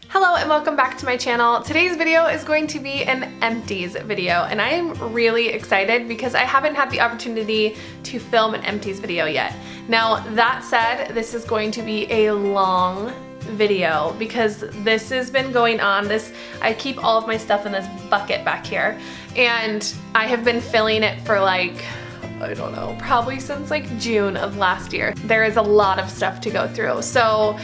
Hello and welcome back to my channel. Today's video is going to be an empties video, and I am really excited because I haven't had the opportunity to film an empties video yet. Now that said, this is going to be a long video because this has been going on. I keep all of my stuff in this bucket back here, and I have been filling it for like, I don't know, probably since like June of last year. There is a lot of stuff to go through. So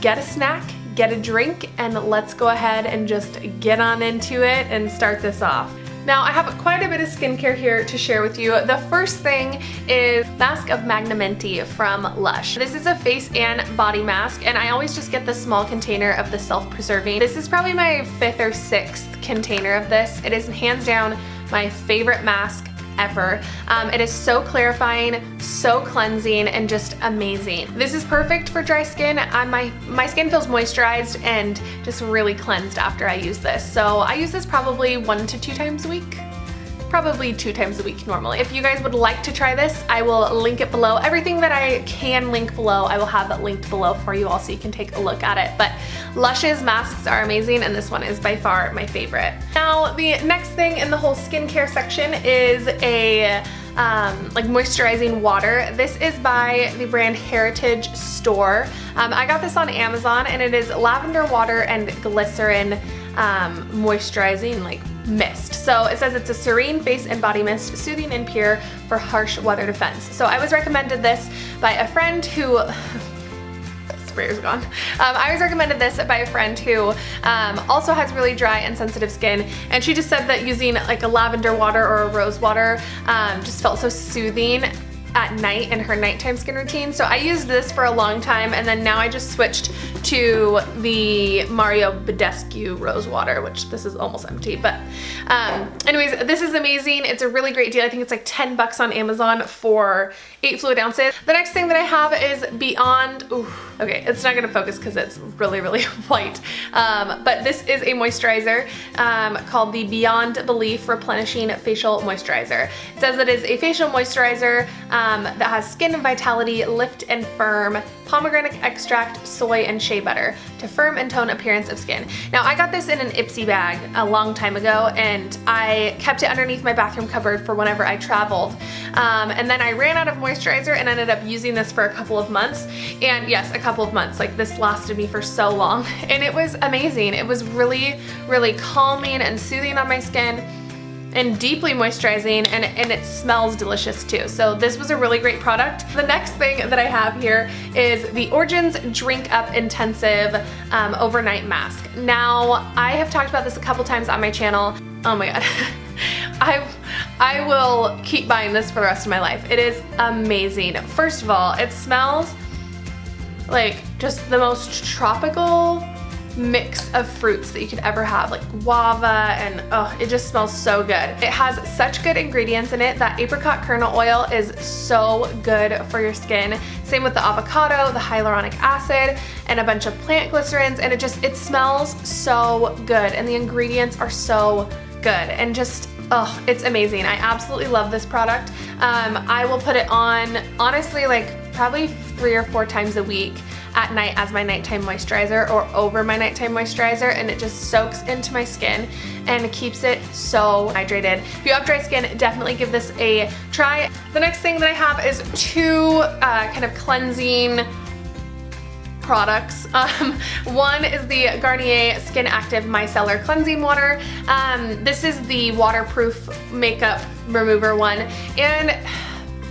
get a snack, get a drink, and let's go ahead and just get on into it and start this off. Now I have quite a bit of skincare here to share with you. The first thing is Mask of Magnamenti from Lush. This is a face and body mask, and I always just get the small container of the self-preserving. This is probably my 5th or 6th container of this. It is hands down my favorite mask ever. It is so clarifying, so cleansing, and just amazing. This is perfect for dry skin. My skin feels moisturized and just really cleansed after I use this. So I use this probably 1 to 2 times a week. Probably 2 times a week normally. If you guys would like to try this, I will link it below. Everything that I can link below, I will have it linked below for you all so you can take a look at it. But Lush's masks are amazing, and this one is by far my favorite. Now, the next thing in the whole skincare section is a like moisturizing water. This is by the brand Heritage Store. I got this on Amazon, and it is lavender water and glycerin moisturizing like mist. So it says it's a serene face and body mist, soothing and pure for harsh weather defense. So I was recommended this by a friend who sprayer's gone. I was recommended this by a friend who also has really dry and sensitive skin, and she just said that using like a lavender water or a rose water just felt so soothing at night in her nighttime skin routine. So I used this for a long time, and then now I just switched to the Mario Badescu rose water, which this is almost empty. But anyways, this is amazing. It's a really great deal. I think it's like 10 bucks on Amazon for 8 fluid ounces. The next thing that I have is Beyond, okay, it's not gonna focus because it's really, really white. But this is a moisturizer called the Beyond Belief Replenishing Facial Moisturizer. It says that it is a facial moisturizer that has skin vitality, lift and firm, pomegranate extract, soy, and shea butter to firm and tone appearance of skin. Now I got this in an Ipsy bag a long time ago, and I kept it underneath my bathroom cupboard for whenever I traveled. And then I ran out of moisturizer and ended up using this for a couple of months. And yes, a couple of months, like this lasted me for so long, and it was amazing. It was really, really calming and soothing on my skin, and deeply moisturizing, and it smells delicious too. So this was a really great product. The next thing that I have here is the Origins Drink Up Intensive Overnight Mask. Now, I have talked about this a couple times on my channel. Oh my god. I will keep buying this for the rest of my life. It is amazing. First of all, it smells like just the most tropical mix of fruits that you could ever have, like guava, and oh, it just smells so good. It has such good ingredients in it. That apricot kernel oil is so good for your skin. Same with the avocado, the hyaluronic acid, and a bunch of plant glycerins, and it smells so good, and the ingredients are so good, and just, oh, it's amazing. I absolutely love this product. I will put it on, honestly, like probably 3 or 4 times a week at night as my nighttime moisturizer or over my nighttime moisturizer, and it just soaks into my skin and keeps it so hydrated. If you have dry skin, definitely give this a try. The next thing that I have is 2 kind of cleansing products. One is the Garnier Skin Active Micellar Cleansing Water. This is the waterproof makeup remover one, and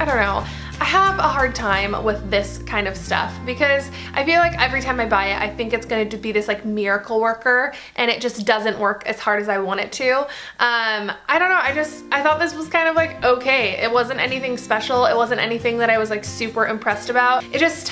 I don't know, I have a hard time with this kind of stuff because I feel like every time I buy it, I think it's going to be this like miracle worker, and it just doesn't work as hard as I want it to. I don't know, I thought this was kind of like okay. It wasn't anything special. It wasn't anything that I was like super impressed about. It just,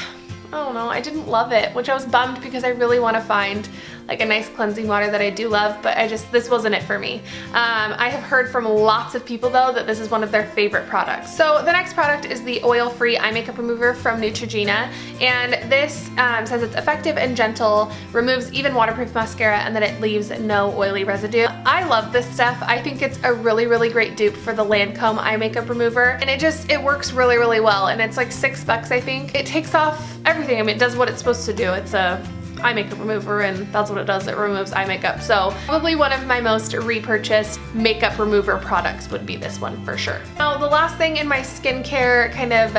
I don't know, I didn't love it, which I was bummed because I really want to find like a nice cleansing water that I do love, but this wasn't it for me. I have heard from lots of people though that this is one of their favorite products. So the next product is the oil-free eye makeup remover from Neutrogena, and this says it's effective and gentle, removes even waterproof mascara, and that it leaves no oily residue. I love this stuff. I think it's a really, really great dupe for the Lancome eye makeup remover, and it works really, really well, and it's like $6 I think. It takes off everything. I mean, it does what it's supposed to do. It's a eye makeup remover, and that's what it does, it removes eye makeup. So probably one of my most repurchased makeup remover products would be this one for sure. Now the last thing in my skincare kind of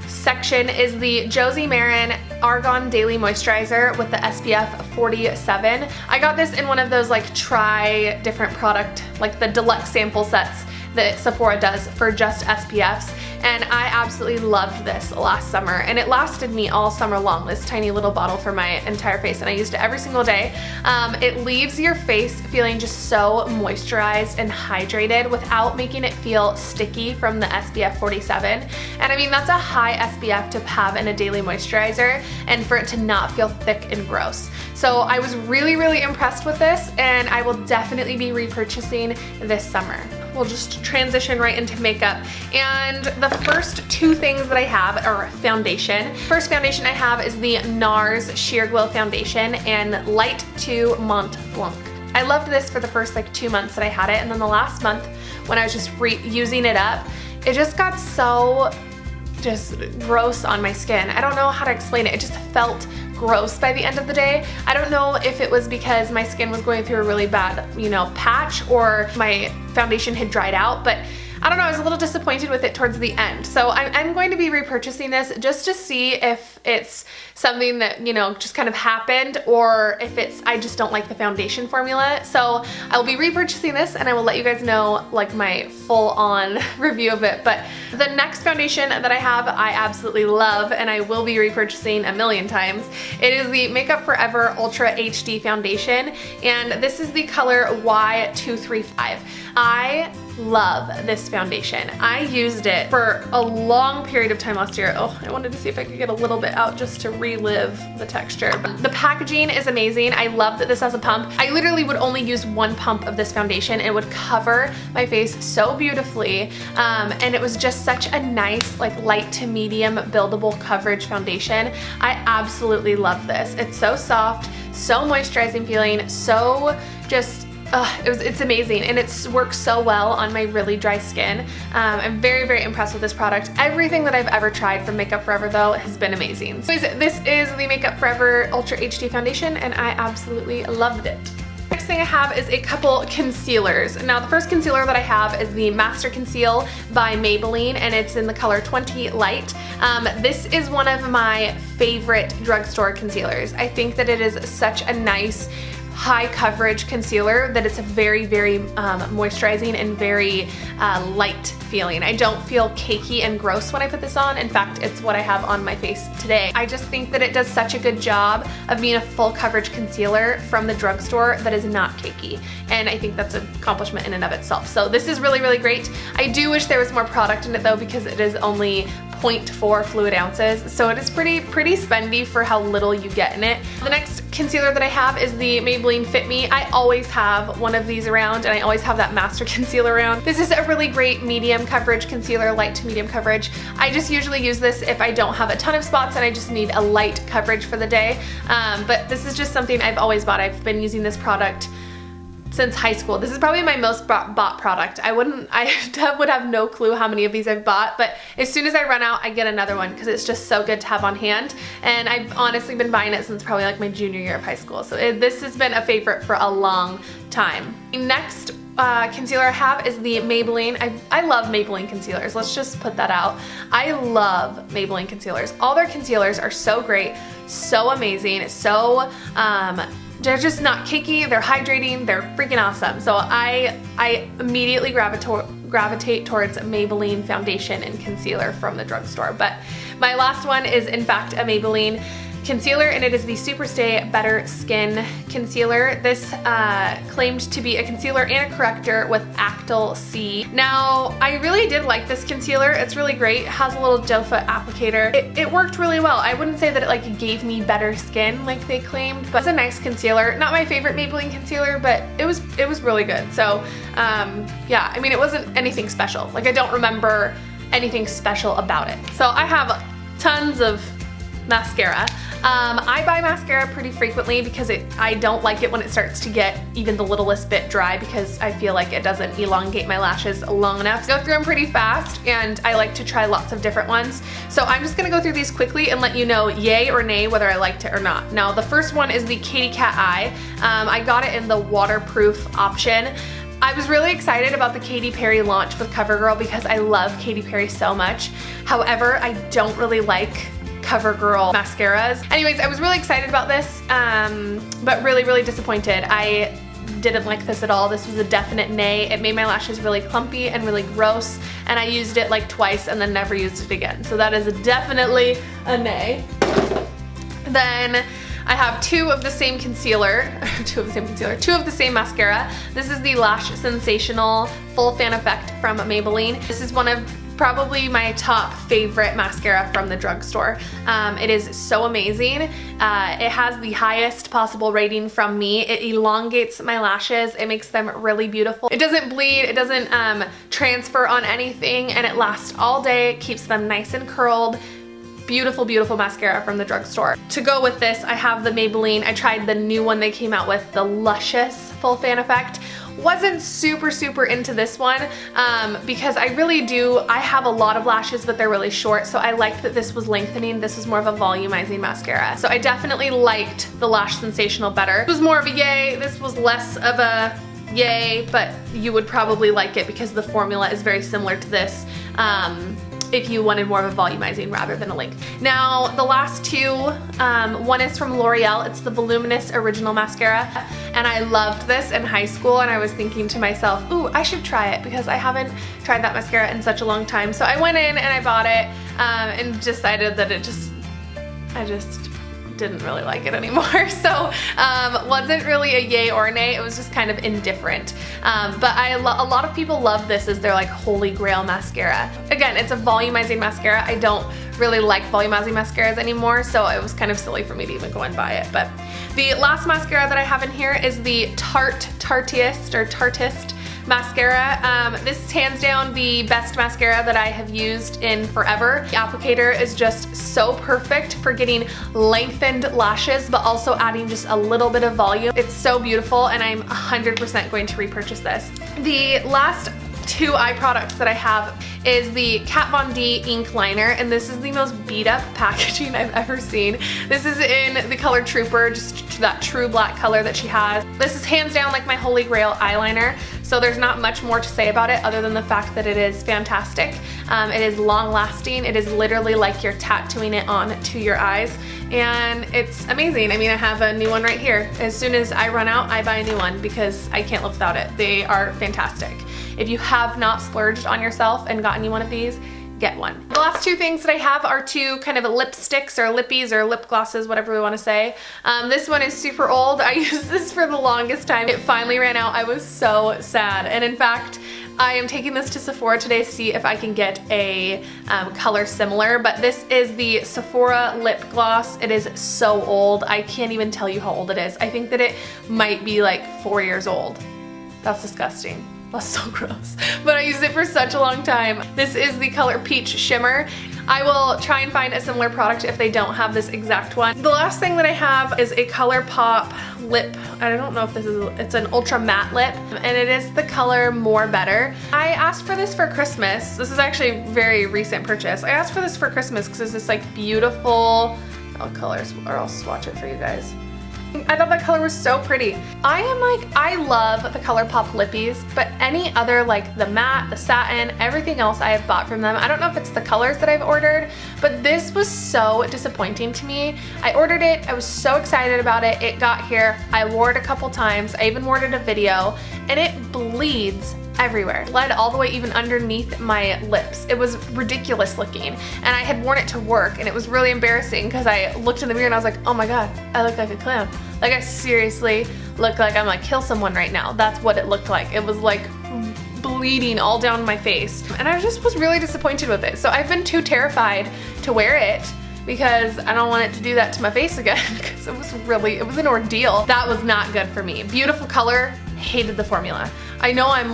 section is the Josie Maran Argan Daily Moisturizer with the SPF 47. I got this in one of those like try different product, like the deluxe sample sets that Sephora does for just SPFs, and I absolutely loved this last summer, and it lasted me all summer long, this tiny little bottle for my entire face, and I used it every single day. It leaves your face feeling just so moisturized and hydrated without making it feel sticky from the SPF 47, and I mean that's a high SPF to have in a daily moisturizer and for it to not feel thick and gross. So I was really impressed with this, and I will definitely be repurchasing this summer. We'll just transition right into makeup. And the first two things that I have are foundation. First foundation I have is the NARS Sheer Glow Foundation in Light 2 Mont Blanc. I loved this for the first like 2 months that I had it, and then the last month when I was just using it up, it just got so just gross on my skin. I don't know how to explain it. It just felt gross by the end of the day. I don't know if it was because my skin was going through a really bad, patch, or my foundation had dried out, but I don't know, I was a little disappointed with it towards the end. So I'm going to be repurchasing this just to see if it's something that, just kind of happened, or if I just don't like the foundation formula. So I will be repurchasing this, and I will let you guys know like my full-on review of it. But the next foundation that I have, I absolutely love, and I will be repurchasing a million times. It is the Makeup Forever Ultra HD Foundation, and this is the color Y235. I love this foundation. I used it for a long period of time last year. Oh, I wanted to see if I could get a little bit out just to relive the texture. But the packaging is amazing. I love that this has a pump. I literally would only use one pump of this foundation. It would cover my face so beautifully. And it was just such a nice, like light to medium buildable coverage foundation. I absolutely love this. It's so soft, so moisturizing feeling, so just it's amazing, and it works so well on my really dry skin. I'm very impressed with this product. Everything that I've ever tried from Makeup Forever though has been amazing. So this is the Makeup Forever Ultra HD Foundation, and I absolutely loved it. Next thing I have is a couple concealers. Now the first concealer that I have is the Master Conceal by Maybelline, and it's in the color 20 Light. This is one of my favorite drugstore concealers. I think that it is such a nice high coverage concealer that it's a very moisturizing and very light feeling. I don't feel cakey and gross when I put this on. In fact, it's what I have on my face today. I just think that it does such a good job of being a full coverage concealer from the drugstore that is not cakey, and I think that's an accomplishment in and of itself. So this is really great. I do wish there was more product in it though, because it is only 0.4 fluid ounces, so it is pretty spendy for how little you get in it. The next concealer that I have is the Maybelline Fit Me. I always have one of these around, and I always have that Master Concealer around. This is a really great medium coverage concealer, light to medium coverage. I just usually use this if I don't have a ton of spots and I just need a light coverage for the day. But this is just something I've always bought. I've been using this product since high school. This is probably my most bought product. I would have no clue how many of these I've bought, but as soon as I run out, I get another one because it's just so good to have on hand. And I've honestly been buying it since probably like my junior year of high school. So this has been a favorite for a long time. The next concealer I have is the Maybelline. I love Maybelline concealers. Let's just put that out. I love Maybelline concealers. All their concealers are so great, so amazing, so they're just not cakey, they're hydrating, they're freaking awesome. So I immediately gravitate towards Maybelline foundation and concealer from the drugstore. But my last one is in fact a Maybelline concealer, and it is the Superstay Better Skin Concealer. This claimed to be a concealer and a corrector with Actyl C. Now, I really did like this concealer. It's really great. It has a little doe foot applicator. It worked really well. I wouldn't say that it like gave me better skin like they claimed, but it's a nice concealer. Not my favorite Maybelline concealer, but it was really good. So yeah, I mean, it wasn't anything special. Like I don't remember anything special about it. So I have tons of mascara. I buy mascara pretty frequently because I don't like it when it starts to get even the littlest bit dry, because I feel like it doesn't elongate my lashes long enough. Go through them pretty fast, and I like to try lots of different ones. So I'm just gonna go through these quickly and let you know yay or nay whether I liked it or not. Now the first one is the Katy Cat Eye. I got it in the waterproof option. I was really excited about the Katy Perry launch with CoverGirl because I love Katy Perry so much. However, I don't really like CoverGirl mascaras. Anyways, I was really excited about this, but really disappointed. I didn't like this at all. This was a definite nay. It made my lashes really clumpy and really gross, and I used it like twice and then never used it again. So that is definitely a nay. Then I have two of the same mascara. This is the Lash Sensational Full Fan Effect from Maybelline. This is one of probably my top favorite mascara from the drugstore. It is so amazing. It has the highest possible rating from me. It elongates my lashes. It makes them really beautiful. It doesn't bleed. It doesn't transfer on anything, and it lasts all day. It keeps them nice and curled. Beautiful mascara from the drugstore. To go with this, I have the Maybelline. I tried the new one they came out with, the Luscious Full Fan Effect. Wasn't super into this one because I have a lot of lashes, but they're really short, so I liked that this was lengthening. This was more of a volumizing mascara. So I definitely liked the Lash Sensational better. This was more of a yay. This was less of a yay, but you would probably like it because the formula is very similar to this. If you wanted more of a volumizing rather than a length. Now the last two, one is from L'Oreal. It's the Voluminous Original Mascara, and I loved this in high school, and I was thinking to myself, ooh, I should try it because I haven't tried that mascara in such a long time. So I went in and I bought it and decided that I just didn't really like it anymore. So wasn't really a yay or a nay. It was just kind of indifferent. But a lot of people love this as their like holy grail mascara. Again, it's a volumizing mascara. I don't really like volumizing mascaras anymore, so it was kind of silly for me to even go and buy it. But the last mascara that I have in here is the Tartist mascara. This is hands down the best mascara that I have used in forever. The applicator is just so perfect for getting lengthened lashes, but also adding just a little bit of volume. It's so beautiful, and I'm 100% going to repurchase this. The last two eye products that I have is the Kat Von D ink liner, and this is the most beat up packaging I've ever seen. This is in the color Trooper, just that true black color that she has. This is hands down like my holy grail eyeliner, so there's not much more to say about it other than the fact that it is fantastic. It is long lasting. It is literally like you're tattooing it on to your eyes, and it's amazing. I mean, I have a new one right here. As soon as I run out, I buy a new one because I can't live without it. They are fantastic. If you have not splurged on yourself and gotten you one of these, get one. The last two things that I have are two kind of lipsticks or lippies or lip glosses, whatever we want to say. This one is super old. I used this for the longest time. It finally ran out. I was so sad. And in fact, I am taking this to Sephora today to see if I can get a color similar, but this is the Sephora lip gloss. It is so old. I can't even tell you how old it is. I think that it might be like 4 years old. That's disgusting. That's so gross. But I used it for such a long time. This is the color Peach Shimmer. I will try and find a similar product if they don't have this exact one. The last thing that I have is a ColourPop lip. I don't know if this is, it's an ultra matte lip, and it is the color More Better. I asked for this for Christmas. This is actually a very recent purchase. I asked for this for Christmas because it's this like beautiful, colors, or I'll swatch it for you guys. I thought that color was so pretty. I love the ColourPop lippies, but any other like the matte, the satin, everything else I have bought from them. I don't know if it's the colors that I've ordered, but this was so disappointing to me. I ordered it, I was so excited about it. It got here, I wore it a couple times, I even wore it in a video, and it bleeds everywhere. Bled all the way even underneath my lips. It was ridiculous looking, and I had worn it to work, and it was really embarrassing because I looked in the mirror and I was like, oh my god, I look like a clown. Like I seriously look like I'm gonna kill someone right now. That's what it looked like. It was like bleeding all down my face, and I just was really disappointed with it. So I've been too terrified to wear it because I don't want it to do that to my face again because it was an ordeal. That was not good for me. Beautiful color, hated the formula. I know I'm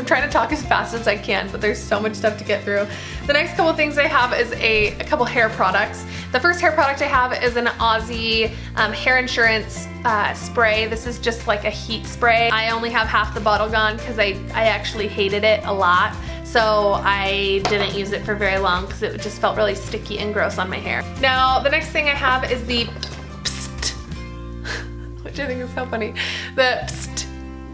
trying to talk as fast as I can, but there's so much stuff to get through. The next couple things I have is a couple hair products. The first hair product I have is an Aussie hair insurance spray. This is just like a heat spray. I only have half the bottle gone because I actually hated it a lot. So I didn't use it for very long because it just felt really sticky and gross on my hair. Now, the next thing I have is the Psst, which I think is so funny. The Psst.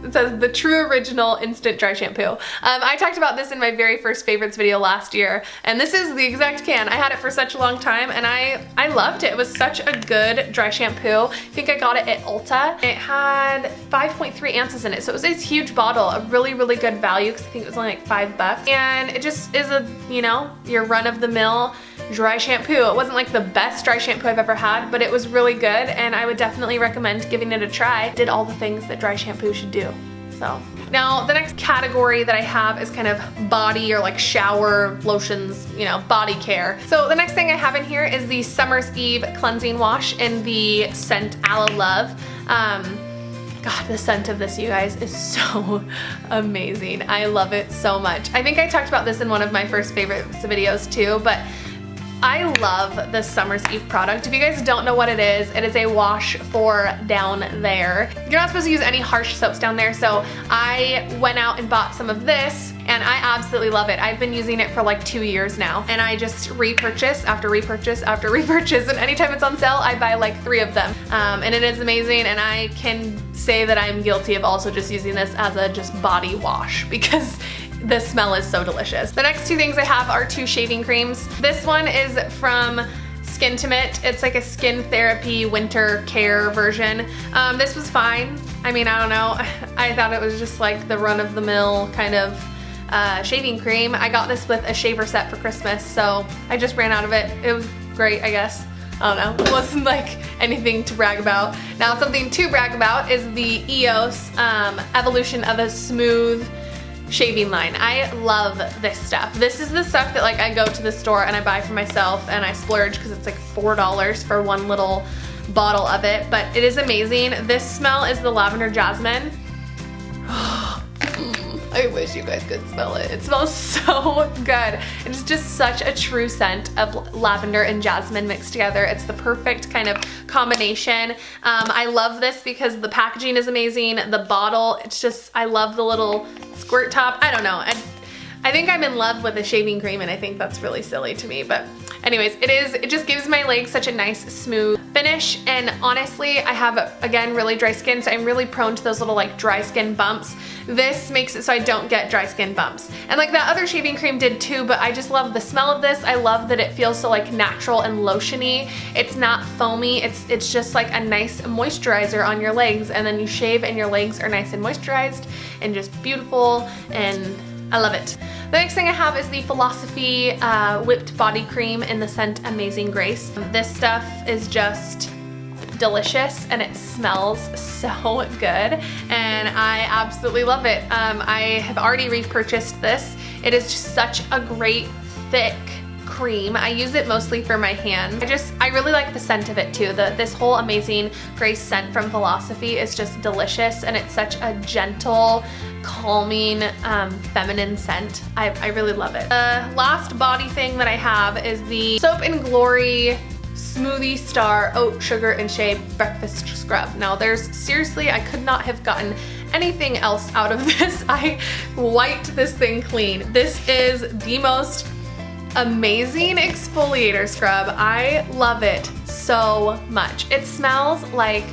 It says the True Original Instant Dry Shampoo. I talked about this in my very first favorites video last year, and this is the exact can. I had it for such a long time, and I loved it. It was such a good dry shampoo. I think I got it at Ulta. It had 5.3 ounces in it, so it was this huge bottle, a really, really good value because I think it was only like $5. And it just is a, you know, your run-of-the-mill dry shampoo. It wasn't like the best dry shampoo I've ever had, but it was really good, and I would definitely recommend giving it a try. It did all the things that dry shampoo should do. So now the next category that I have is kind of body or like shower lotions, you know, body care. So the next thing I have in here is the Summer's Eve cleansing wash in the scent Aloe Love. God, the scent of this, you guys, is so amazing. I love it so much. I think I talked about this in one of my first favorites videos too, but I love this Summer's Eve product. If you guys don't know what it is a wash for down there. You're not supposed to use any harsh soaps down there, so I went out and bought some of this, and I absolutely love it. I've been using it for like 2 years now, and I just repurchase after repurchase after repurchase, and anytime it's on sale, I buy like 3 of them. And it is amazing, and I can say that I'm guilty of also just using this as a just body wash because the smell is so delicious. The next 2 things I have are 2 shaving creams. This one is from Skintimate. It's like a skin therapy winter care version. This was fine. I mean, I don't know. I thought it was just like the run-of-the-mill kind of shaving cream. I got this with a shaver set for Christmas, so I just ran out of it. It was great, I guess. I don't know, it wasn't like anything to brag about. Now, something to brag about is the EOS Evolution of a Smooth shaving line. I love this stuff. This is the stuff that like I go to the store and I buy for myself and I splurge because it's like $4 for one little bottle of it, but it is amazing. This smell is the lavender jasmine. I wish you guys could smell it. It smells so good. It's just such a true scent of lavender and jasmine mixed together. It's the perfect kind of combination. I love this because the packaging is amazing. The bottle, it's just, I love the little squirt top. I don't know. I think I'm in love with the shaving cream, and I think that's really silly to me, but anyways, it just gives my legs such a nice smooth finish. And honestly, I have, again, really dry skin, so I'm really prone to those little like dry skin bumps. This makes it so I don't get dry skin bumps. And like that other shaving cream did too, but I just love the smell of this. I love that it feels so like natural and lotiony. It's not foamy. It's just like a nice moisturizer on your legs, and then you shave and your legs are nice and moisturized and just beautiful, and I love it. The next thing I have is the Philosophy Whipped Body Cream in the scent Amazing Grace. This stuff is just delicious, and it smells so good, and I absolutely love it. I have already repurchased this. It is just such a great thick cream. I use it mostly for my hands. I really like the scent of it too. This whole Amazing Grace scent from Philosophy is just delicious, and it's such a gentle, calming, feminine scent. I really love it. The last body thing that I have is the Soap and Glory Smoothie Star Oat Sugar and Shea Breakfast Scrub. Now seriously, I could not have gotten anything else out of this. I wiped this thing clean. This is the most amazing exfoliator scrub. I love it so much. It smells like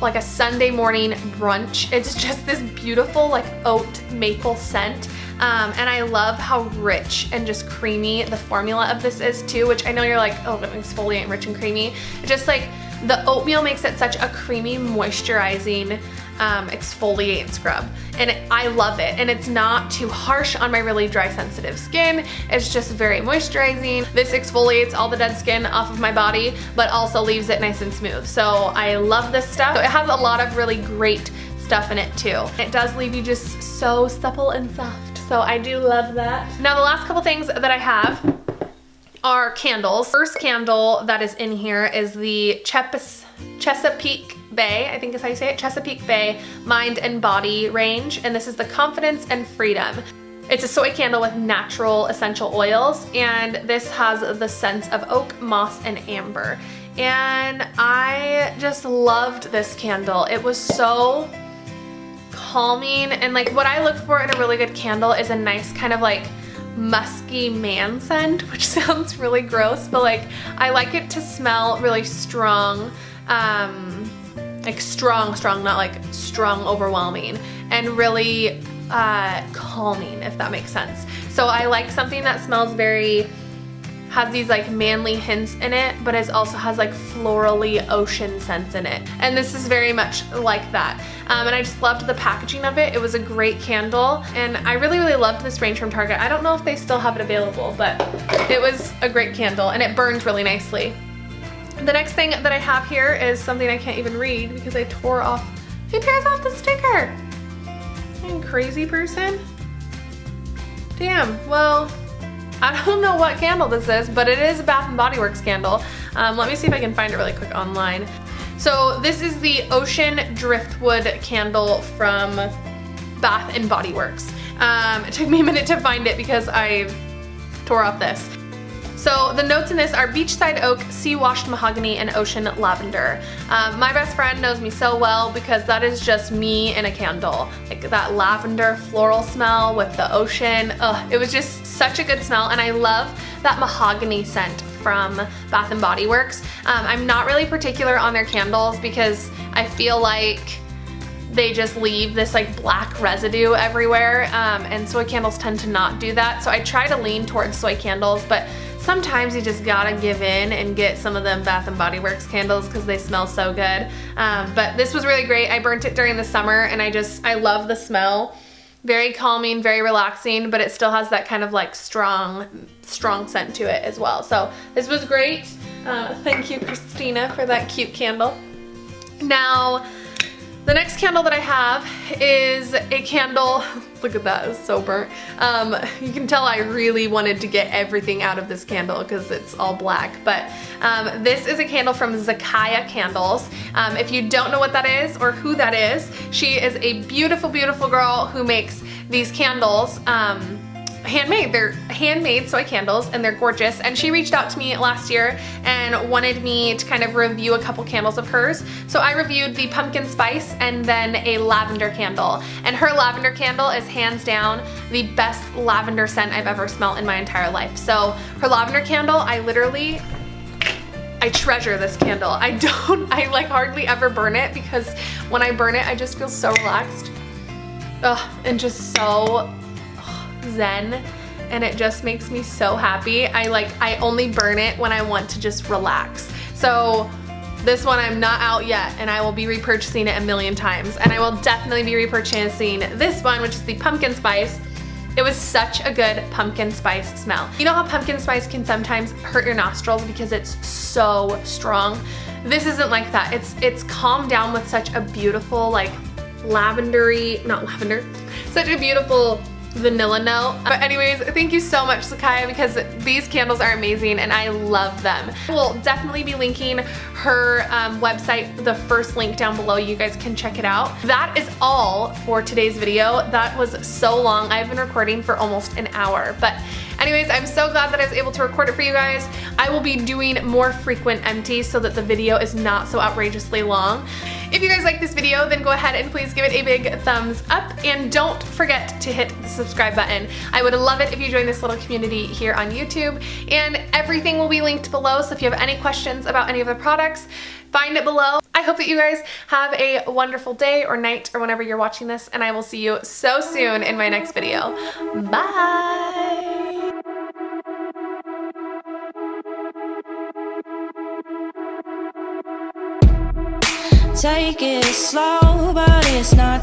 a Sunday morning brunch. It's just this beautiful like oat maple scent. And I love how rich and just creamy the formula of this is too, which I know you're like, oh, exfoliant, rich and creamy. It's just like the oatmeal makes it such a creamy, moisturizing exfoliate scrub, and I love it. And it's not too harsh on my really dry, sensitive skin. It's just very moisturizing. This exfoliates all the dead skin off of my body, but also leaves it nice and smooth. So I love this stuff. So it has a lot of really great stuff in it too. It does leave you just so supple and soft. So I do love that. Now the last couple things that I have are candles. First candle that is in here is the Chesapeake Bay, I think is how you say it, Chesapeake Bay Mind and Body range, and this is the Confidence and Freedom. It's a soy candle with natural essential oils, and this has the scents of oak, moss, and amber. And I just loved this candle. It was so calming, and like what I look for in a really good candle is a nice kind of like musky man scent, which sounds really gross, but like I like it to smell really strong, like strong, not like strong overwhelming, and really calming, if that makes sense. So I like something that smells very, has these like manly hints in it, but it also has like florally ocean scents in it. And this is very much like that. And I just loved the packaging of it. It was a great candle, and I really loved this range from Target. I don't know if they still have it available, but it was a great candle, and it burned really nicely. The next thing that I have here is something I can't even read because I tore off, who tears off the sticker? Crazy person? Damn, well, I don't know what candle this is, but it is a Bath & Body Works candle. Let me see if I can find it really quick online. So this is the Ocean Driftwood candle from Bath & Body Works. It took me a minute to find it because I tore off this. So the notes in this are beachside oak, sea-washed mahogany, and ocean lavender. My best friend knows me so well because that is just me in a candle. Like that lavender floral smell with the ocean. Ugh, it was just such a good smell, and I love that mahogany scent from Bath & Body Works. I'm not really particular on their candles because I feel like they just leave this like black residue everywhere, and soy candles tend to not do that. So I try to lean towards soy candles, but sometimes you just gotta give in and get some of them Bath & Body Works candles because they smell so good. But this was really great. I burnt it during the summer, and I love the smell. Very calming, very relaxing, but it still has that kind of like strong scent to it as well. So this was great. Thank you, Christina, for that cute candle. Now, the next candle that I have is a candle, look at that, it's so burnt. You can tell I really wanted to get everything out of this candle because it's all black, but this is a candle from Zakaya Candles. If you don't know what that is or who that is, she is a beautiful, beautiful girl who makes these candles. Handmade. They're handmade soy candles, and they're gorgeous, and she reached out to me last year and wanted me to kind of review a couple candles of hers. So I reviewed the pumpkin spice and then a lavender candle, and her lavender candle is hands down the best lavender scent I've ever smelled in my entire life. So her lavender candle, I treasure this candle. I like hardly ever burn it because when I burn it I just feel so relaxed. Ugh, and just so zen, and it just makes me so happy. I only burn it when I want to just relax. So this one I'm not out yet, and I will be repurchasing it a million times, and I will definitely be repurchasing this one, which is the pumpkin spice. It was such a good pumpkin spice smell. You know how pumpkin spice can sometimes hurt your nostrils because it's so strong? This isn't like that. It's calmed down with such a beautiful like lavendery, not lavender, such a beautiful vanilla note. But anyways, thank you so much, Zakaya, because these candles are amazing and I love them. We'll definitely be linking her website, the first link down below. You guys can check it out. That is all for today's video. That was so long. I've been recording for almost an hour, but anyways, I'm so glad that I was able to record it for you guys. I will be doing more frequent empties so that the video is not so outrageously long. If you guys like this video, then go ahead and please give it a big thumbs up, and don't forget to hit the subscribe button. I would love it if you join this little community here on YouTube, and everything will be linked below, so if you have any questions about any of the products, find it below. I hope that you guys have a wonderful day or night or whenever you're watching this, and I will see you so soon in my next video. Bye! Take it slow, but it's not